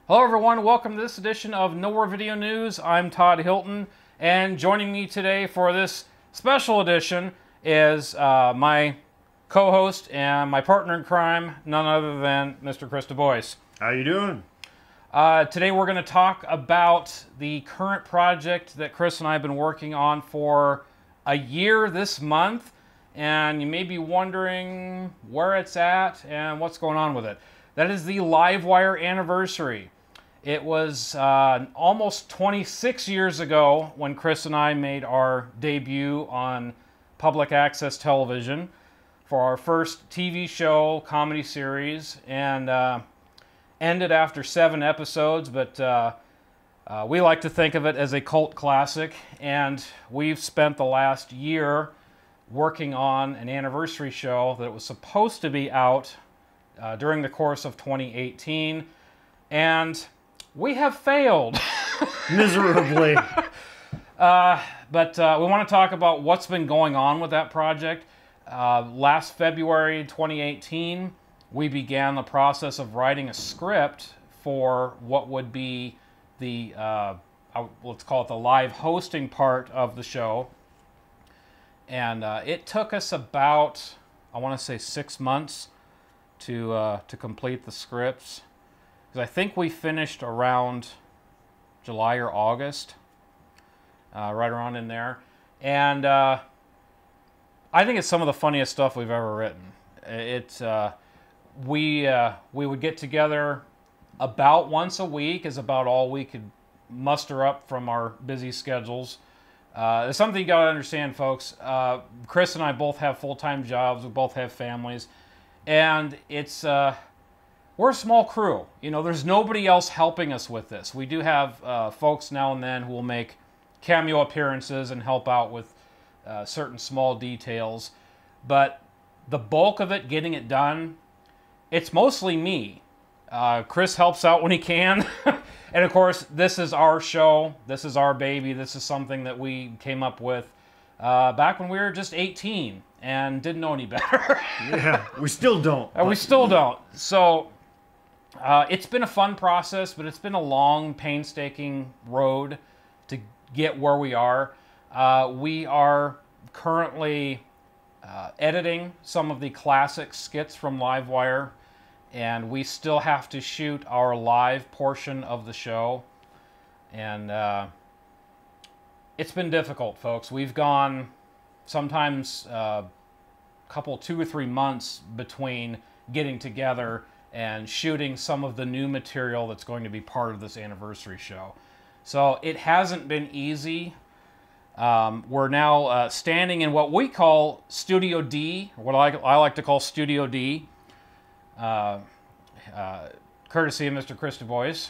Hello everyone, welcome to this edition of Nowhere Video News. I'm Todd Hilton, and joining me today for this special edition is my co-host and my partner in crime, none other than Mr. Chris DeBois. How you doing? Today we're going to talk about the current project that Chris and I have been working on for a year this month, and you may be wondering where it's at and what's going on with it. That is the Livewire anniversary. It was almost 26 years ago when Chris and I made our debut on public access television for our first TV show, comedy series, and ended after 7 episodes, but we like to think of it as a cult classic, and we've spent the last year working on an anniversary show that was supposed to be out during the course of 2018, and we have failed. Miserably. But we want to talk about what's been going on with that project. Last February 2018, we began the process of writing a script for what would be the, let's call it the live hosting part of the show. And it took us about, I want to say 6 months to complete the scripts. Because I think we finished around July or August, right around in there. And I think it's some of the funniest stuff we've ever written. We would get together about once a week, is about all we could muster up from our busy schedules. There's something you got to understand, folks. Chris and I both have full-time jobs. We both have families. And it's... we're a small crew. You know, there's nobody else helping us with this. We do have folks now and then who will make cameo appearances and help out with certain small details. But the bulk of it, getting it done, it's mostly me. Chris helps out when he can. And of course, this is our show. This is our baby. This is something that we came up with back when we were just 18 and didn't know any better. Yeah, we still don't. We still don't. So... it's been a fun process, but it's been a long, painstaking road to get where we are. We are currently editing some of the classic skits from Livewire, and we still have to shoot our live portion of the show. And it's been difficult, folks. We've gone sometimes a couple, 2 or 3 months between getting together and shooting some of the new material that's going to be part of this anniversary show. So it hasn't been easy. We're now standing in what we call Studio D, or what I like to call Studio D, courtesy of Mr. Chris DeBois.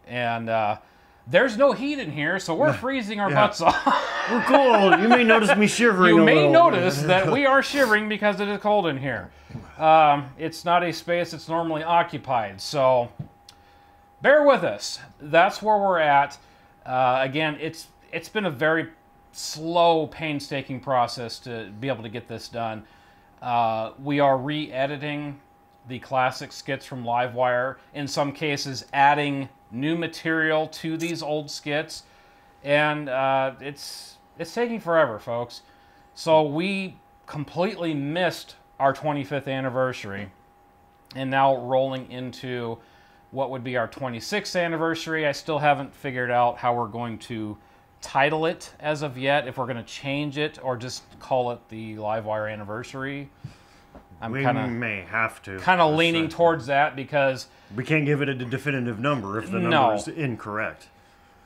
And there's no heat in here, so we're freezing our butts off. We're cold. You may notice me shivering You a may little. notice that we are shivering because it is cold in here. It's not a space that's normally occupied, so bear with us. That's where we're at. Again, it's been a very slow, painstaking process to be able to get this done. We are re-editing the classic skits from Livewire, in some cases adding new material to these old skits, and it's taking forever, folks. So we completely missed our 25th anniversary, and now rolling into what would be our 26th anniversary. I still haven't figured out how we're going to title it as of yet, if we're going to change it or just call it the Livewire anniversary. We may have to. Kind of leaning towards that, because we can't give it a definitive number if the number is incorrect.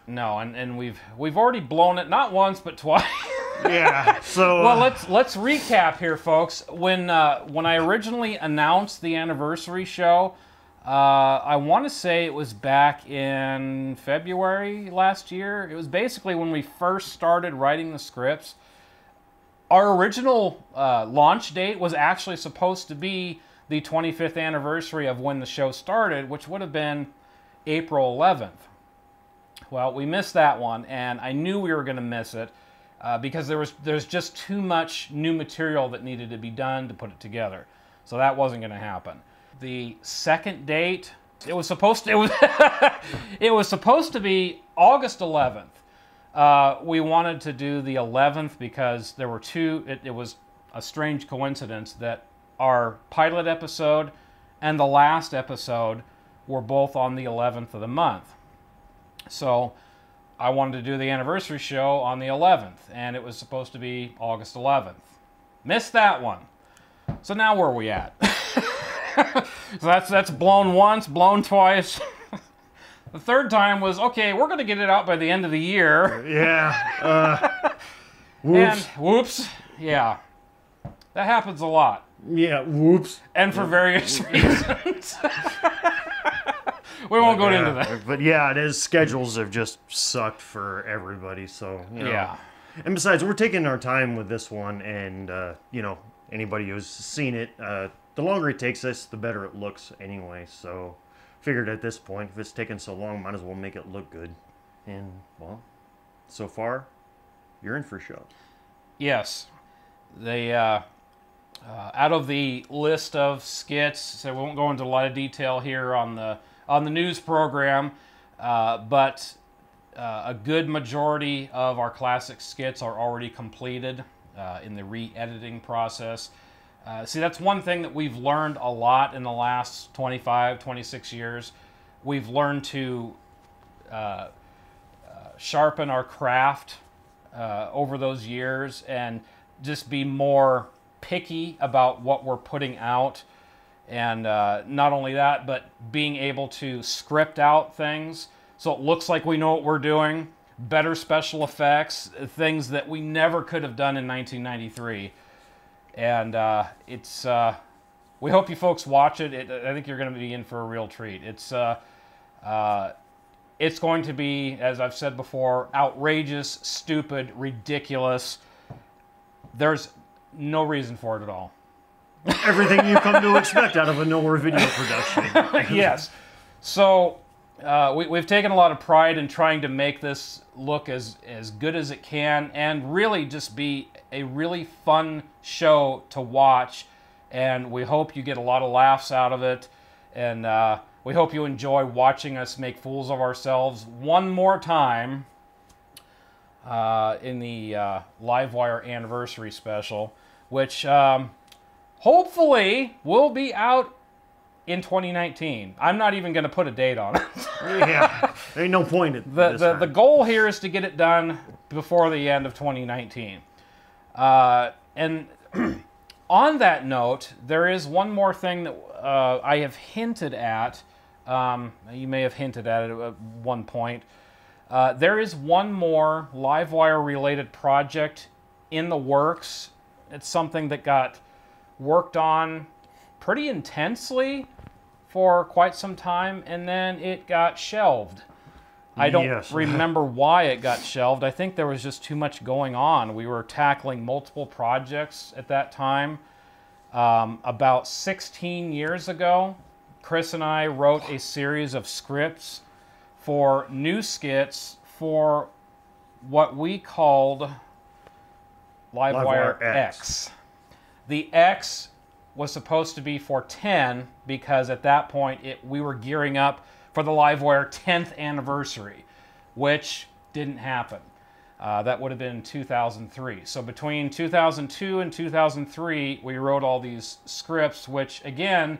No, and we've already blown it not once but twice. Yeah. So well, let's recap here, folks. When I originally announced the anniversary show, I want to say it was back in February last year. It was basically when we first started writing the scripts. Our original launch date was actually supposed to be the 25th anniversary of when the show started, which would have been April 11th. Well, we missed that one, and I knew we were going to miss it because there's just too much new material that needed to be done to put it together. So that wasn't going to happen. The second date it was supposed to, it was supposed to be August 11th. We wanted to do the 11th because there were two. It was a strange coincidence that our pilot episode and the last episode were both on the 11th of the month. So I wanted to do the anniversary show on the 11th, and it was supposed to be August 11th. Missed that one. So now where are we at? So that's blown once, blown twice. The third time was, okay, we're going to get it out by the end of the year. Yeah. Whoops. And whoops. Yeah. That happens a lot. Yeah, whoops. And for various reasons. We won't go into that. But yeah, it is. Schedules have just sucked for everybody. So, you know. Yeah. And besides, we're taking our time with this one. And, you know, anybody who's seen it, the longer it takes us, the better it looks anyway. So, figured at this point, if it's taking so long, might as well make it look good. And, well, so far, you're in for a show. Yes. They, out of the list of skits, so we won't go into a lot of detail here on the news program, but a good majority of our classic skits are already completed in the re-editing process. See, that's one thing that we've learned a lot in the last 25, 26 years. We've learned to sharpen our craft over those years and just be more picky about what we're putting out. And not only that, but being able to script out things so it looks like we know what we're doing. Better special effects, things that we never could have done in 1993. And it's we hope you folks watch it. I think you're going to be in for a real treat. It's going to be, as I've said before, outrageous, stupid, ridiculous. There's no reason for it at all. Everything you come to expect out of a nowhere video production. Yes. So we've taken a lot of pride in trying to make this look as good as it can and really just be a really fun show to watch. And we hope you get a lot of laughs out of it. And we hope you enjoy watching us make fools of ourselves one more time in the Livewire anniversary special, which hopefully will be out in 2019. I'm not even going to put a date on it. Yeah, ain't no point at this time. The goal here is to get it done before the end of 2019. And on that note, there is one more thing that I have hinted at. You may have hinted at it at one point. There is one more Livewire-related project in the works. It's something that got worked on pretty intensely for quite some time, and then it got shelved. I don't remember why it got shelved. I think there was just too much going on. We were tackling multiple projects at that time. About 16 years ago, Chris and I wrote a series of scripts for new skits for what we called Livewire X. The X was supposed to be for 10 because at that point we were gearing up for the Livewire 10th anniversary, which didn't happen. That would have been 2003. So between 2002 and 2003, we wrote all these scripts, which again,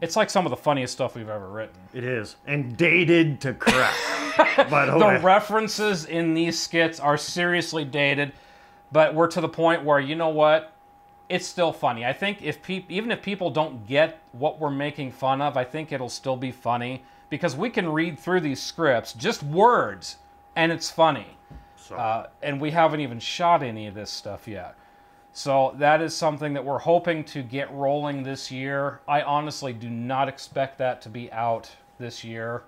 it's like some of the funniest stuff we've ever written. It is. And dated to crap. The references in these skits are seriously dated, but we're to the point where, you know what? It's still funny. I think even if people don't get what we're making fun of, I think it'll still be funny because we can read through these scripts, just words, and it's funny. And we haven't even shot any of this stuff yet. So that is something that we're hoping to get rolling this year. I honestly do not expect that to be out this year.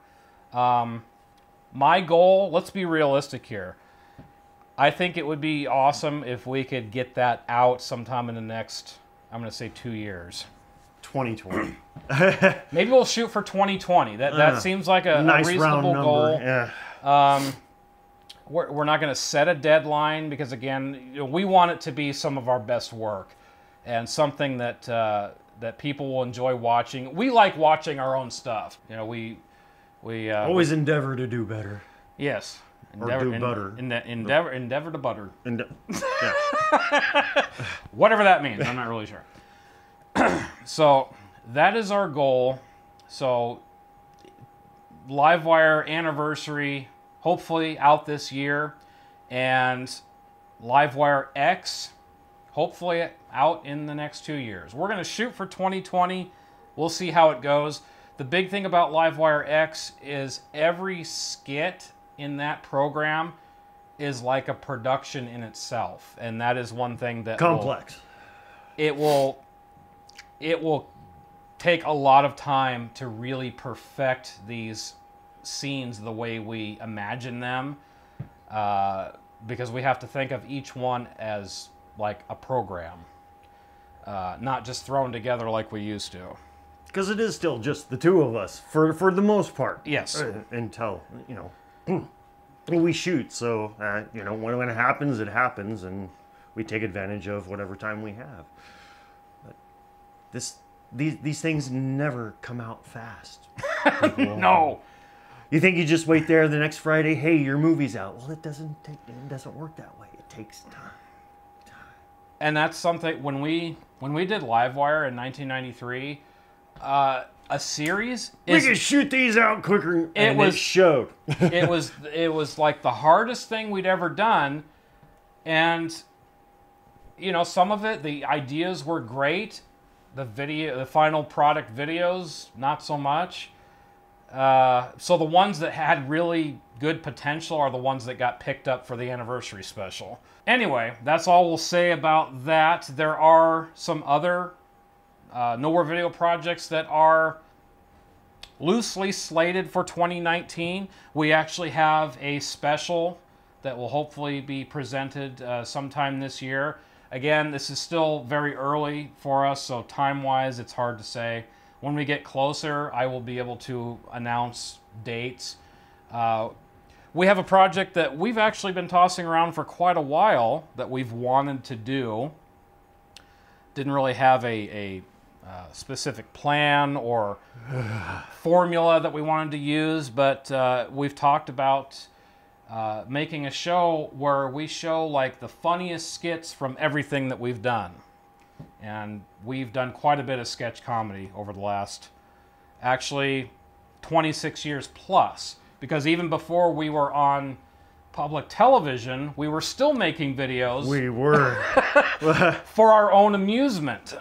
My goal, let's be realistic here. I think it would be awesome if we could get that out sometime in the next, I'm going to say 2 years. 2020. Maybe we'll shoot for 2020. That seems like a nice reasonable goal. Yeah. We're not going to set a deadline because, again, we want it to be some of our best work and something that that people will enjoy watching. We like watching our own stuff. You know, we always endeavor to do better. Yes. Or do butter. Endeavor to butter. Yeah. Whatever that means, I'm not really sure. So that is our goal. So Livewire anniversary, hopefully out this year, and Livewire X, hopefully out in the next 2 years. We're going to shoot for 2020. We'll see how it goes. The big thing about Livewire X is every skit in that program is like a production in itself, and that is one thing that complex. It will take a lot of time to really perfect these scenes the way we imagine them, because we have to think of each one as like a program, not just thrown together like we used to. Because it is still just the two of us for the most part. Yes. Until, you know, we shoot. So, you know, when it happens, it happens, and we take advantage of whatever time we have. But these things never come out fast. No. You think you just wait there the next Friday, hey, your movie's out. Well, it doesn't work that way. It takes time. And that's something when we did Livewire in 1993, a series we could shoot these out quicker, and it showed. it was like the hardest thing we'd ever done, and you know, some of it, the ideas were great, the final product videos not so much. So the ones that had really good potential are the ones that got picked up for the anniversary special. Anyway, that's all we'll say about that. There are some other Nowhere Video projects that are loosely slated for 2019. We actually have a special that will hopefully be presented sometime this year. Again, this is still very early for us, so time-wise, it's hard to say. When we get closer, I will be able to announce dates. We have a project that we've actually been tossing around for quite a while that we've wanted to do. Didn't really have a specific plan or formula that we wanted to use, but we've talked about making a show where we show like the funniest skits from everything that we've done. And we've done quite a bit of sketch comedy over the last, actually, 26 years plus. Because even before we were on public television, we were still making videos. We were. For our own amusement.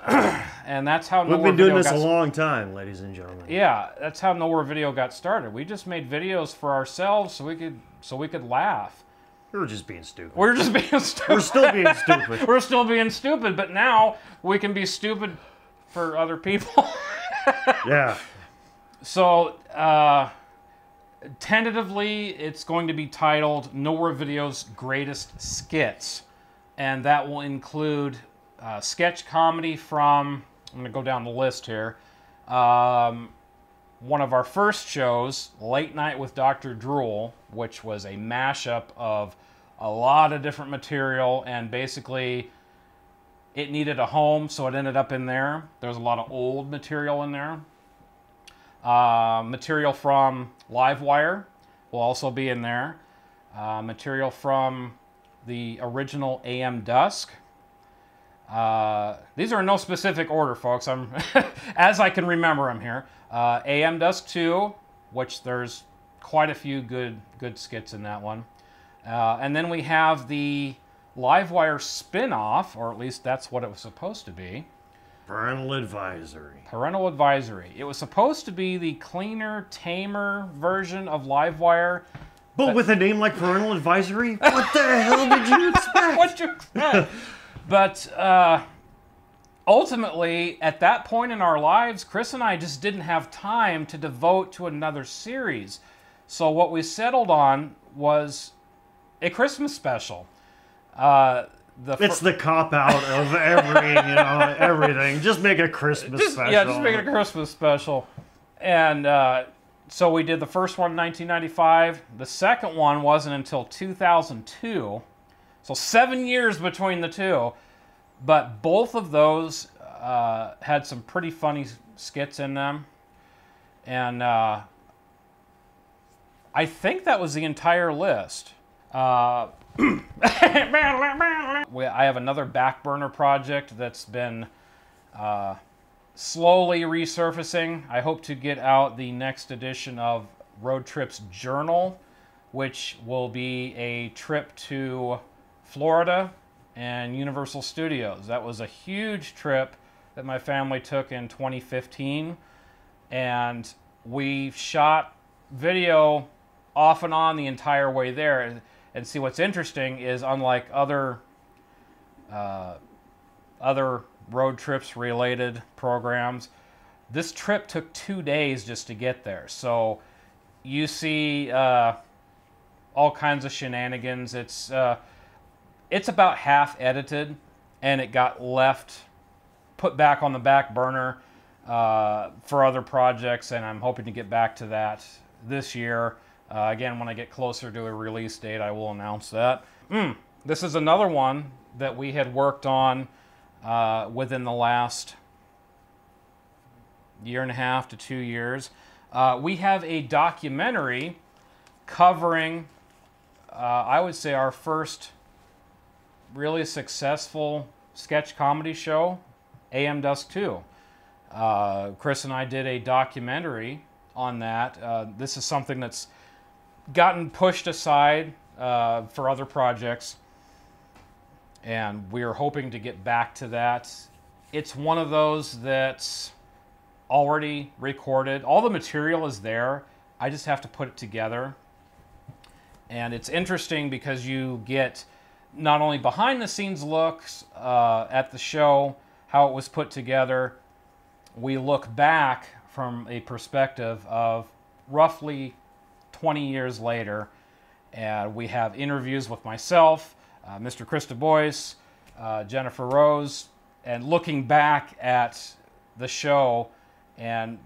And that's how We've been doing this a long time, ladies and gentlemen. Yeah, that's how Nowhere Video got started. We just made videos for ourselves so we could laugh. We were just being stupid. We're just being stupid. We're still being stupid. We're still being stupid, but now we can be stupid for other people. Yeah. So, tentatively, it's going to be titled Nowhere Video's Greatest Skits. And that will include sketch comedy from, I'm going to go down the list here, one of our first shows, Late Night with Dr. Drool, which was a mashup of a lot of different material, and basically it needed a home, so it ended up in there. There's a lot of old material in there. Material from Livewire will also be in there. Material from the original AM Dusk. These are in no specific order, folks. I'm as I can remember them here. AM Dusk 2, which there's quite a few good skits in that one. And then we have the Livewire spin-off, or at least that's what it was supposed to be. Parental Advisory. Parental Advisory. It was supposed to be the cleaner, tamer version of Livewire. But with a name like Parental Advisory? What the hell did you expect? What'd you expect? But ultimately, at that point in our lives, Chris and I just didn't have time to devote to another series. So what we settled on was a Christmas special. It's the cop-out of everything. Just make a Christmas special. Yeah, just make it a Christmas special. And so we did the first one in 1995. The second one wasn't until 2002. So 7 years between the two. But both of those had some pretty funny skits in them. And I think that was the entire list. I have another back burner project that's been slowly resurfacing. I hope to get out the next edition of Road Trips Journal, which will be a trip to Florida and Universal Studios. That was a huge trip that my family took in 2015, and we shot video off and on the entire way there. And see, what's interesting is, unlike other road trips related programs, this trip took 2 days just to get there. So you see all kinds of shenanigans. It's about half edited, and it got put back on the back burner for other projects, and I'm hoping to get back to that this year. Again, when I get closer to a release date, I will announce that. This is another one that we had worked on within the last 1.5 to 2 years. We have a documentary covering, I would say, our first really successful sketch comedy show, AM Dusk 2. Chris and I did a documentary on that. This is something that's gotten pushed aside for other projects, and we are hoping to get back to that. It's one of those that's already recorded. All the material is there. I just have to put it together. And it's interesting because you get not only behind the scenes looks at the show, how it was put together. We look back from a perspective of roughly 20 years later, and we have interviews with myself, Mr. Chris DeBois, Jennifer Rose, and looking back at the show and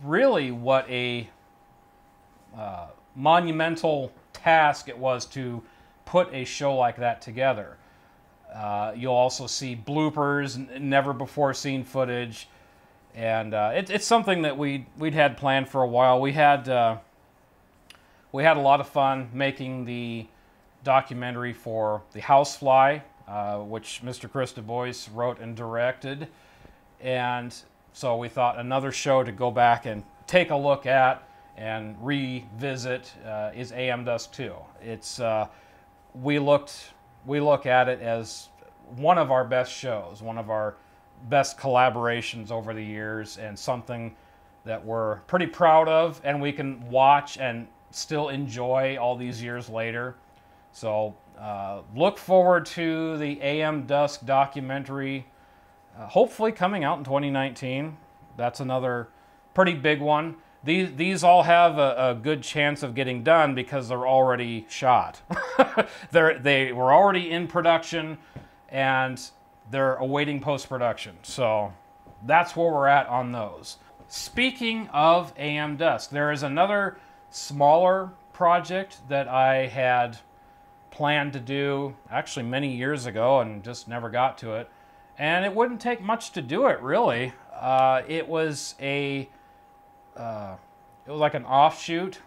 really what a monumental task it was to put a show like that together. You'll also see bloopers, never before seen footage, and it's something that we'd had planned for a while. We had a lot of fun making the documentary for The Housefly, which Mr. Chris DeBois wrote and directed, and so we thought another show to go back and take a look at and revisit is AM Dusk 2. It's we look at it as one of our best shows, one of our best collaborations over the years, and something that we're pretty proud of, and we can watch and still enjoy all these years later. So look forward to the AM Dusk documentary, hopefully coming out in 2019. That's another pretty big one. These all have a good chance of getting done because they're already shot. They were already in production, and they're awaiting post-production. So that's where we're at on those. Speaking of AM Dusk, there is another smaller project that I had planned to do actually many years ago and just never got to it. And it wouldn't take much to do it, really. It was like an offshoot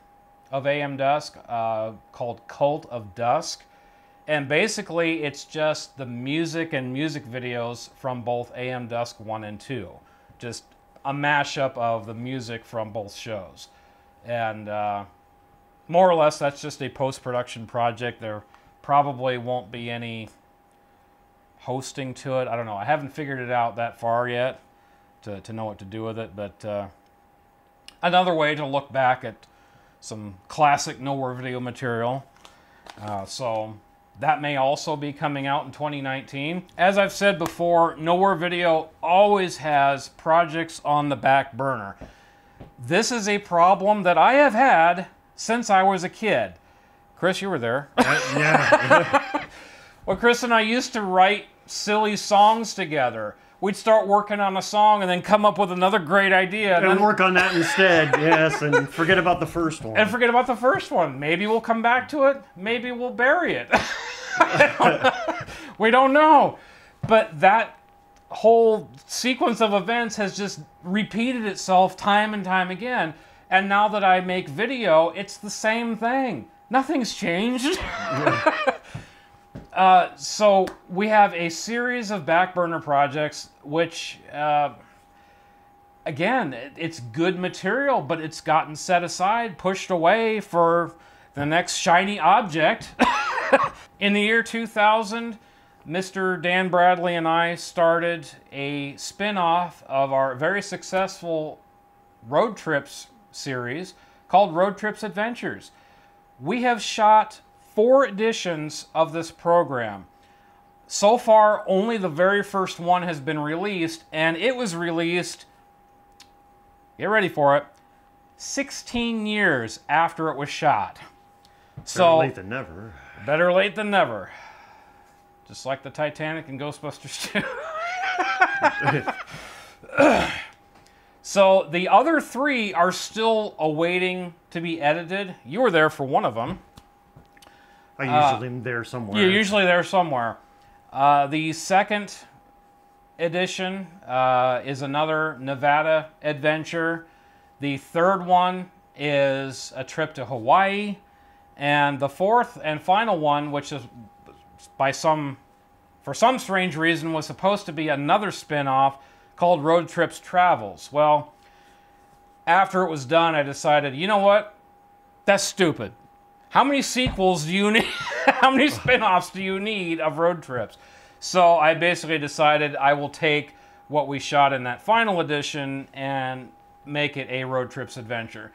of AM Dusk called Cult of Dusk. And basically, it's just the music and music videos from both AM Dusk 1 and 2. Just a mashup of the music from both shows. And more or less, that's just a post-production project. There probably won't be any hosting to it. I don't know. I haven't figured it out that far yet to know what to do with it. But another way to look back at some classic Nowhere video material. So that may also be coming out in 2019. As I've said before, Nowhere Video always has projects on the back burner. This is a problem that I have had since I was a kid. Chris, you were there. Yeah. Well, Chris and I used to write silly songs together. We'd start working on a song and then come up with another great idea. And then work on that instead, yes, and forget about the first one. And forget about the first one. Maybe we'll come back to it. Maybe we'll bury it. We don't know. But that whole sequence of events has just repeated itself time and time again. And now that I make video, it's the same thing. Nothing's changed. So we have a series of back burner projects, which, again, it's good material, but it's gotten set aside, pushed away for the next shiny object. In the year 2000, Mr. Dan Bradley and I started a spin-off of our very successful Road Trips series called Road Trips Adventures. We have shot 4 editions of this program. So far, only the very first one has been released, and it was released, get ready for it, 16 years after it was shot. Better late than never. Better late than never. Just like the Titanic and Ghostbusters 2. So the other 3 are still awaiting to be edited. You were there for one of them. I usually am there somewhere. You're usually there somewhere. The second edition is another Nevada adventure. The third one is a trip to Hawaii. And the fourth and final one, which is for some strange reason, was supposed to be another spin-off called Road Trips Travels. Well, after it was done, I decided, you know what? That's stupid. How many sequels do you need? How many spin-offs do you need of road trips? So I basically decided I will take what we shot in that final edition and make it a Road Trips adventure.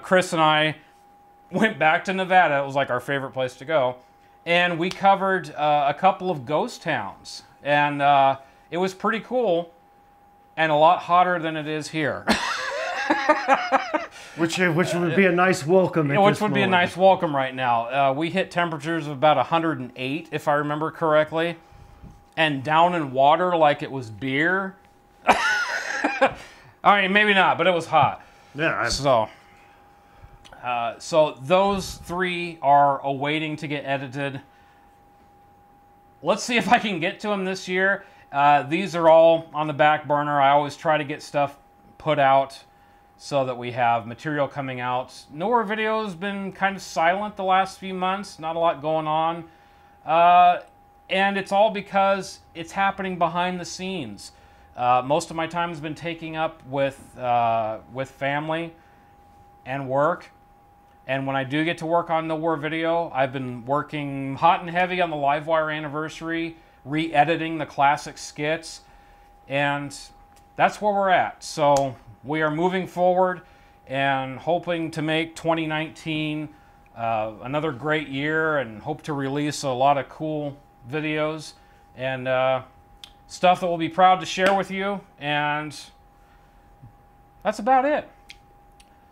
Chris and I went back to Nevada. It was like our favorite place to go. And we covered a couple of ghost towns. And it was pretty cool and a lot hotter than it is here. Which would be a nice welcome at Which this would be a moment. nice welcome right now. We hit temperatures of about 108, if I remember correctly. And down in water like it was beer. I mean, maybe not, but it was hot. Yeah. So those 3 are awaiting to get edited. Let's see if I can get to them this year. These are all on the back burner. I always try to get stuff put out so that we have material coming out. Nowhere Video has been kind of silent the last few months. Not a lot going on. And it's all because it's happening behind the scenes. Most of my time has been taken up with family and work. And when I do get to work on Nowhere Video, I've been working hot and heavy on the Livewire anniversary, re-editing the classic skits, and that's where we're at. So we are moving forward and hoping to make 2019 another great year, and hope to release a lot of cool videos and stuff that we'll be proud to share with you. And that's about it.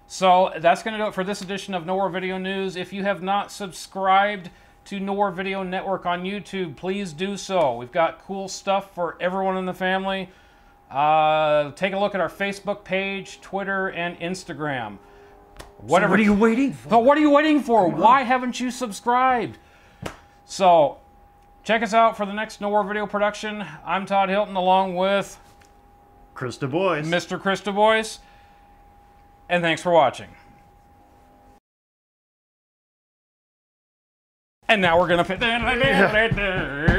So that's going to do it for this edition of Nowhere Video News. If you have not subscribed to Nowhere Video Network on YouTube, please do so. We've got cool stuff for everyone in the family. Take a look at our Facebook page, Twitter, and Instagram. Whatever. So what are you waiting for? So what are you waiting for? Why haven't you subscribed? So check us out for the next Nowhere Video production. I'm Todd Hilton, along with Chris DeBois. Mr. Chris DeBois. And thanks for watching. And now we're going to...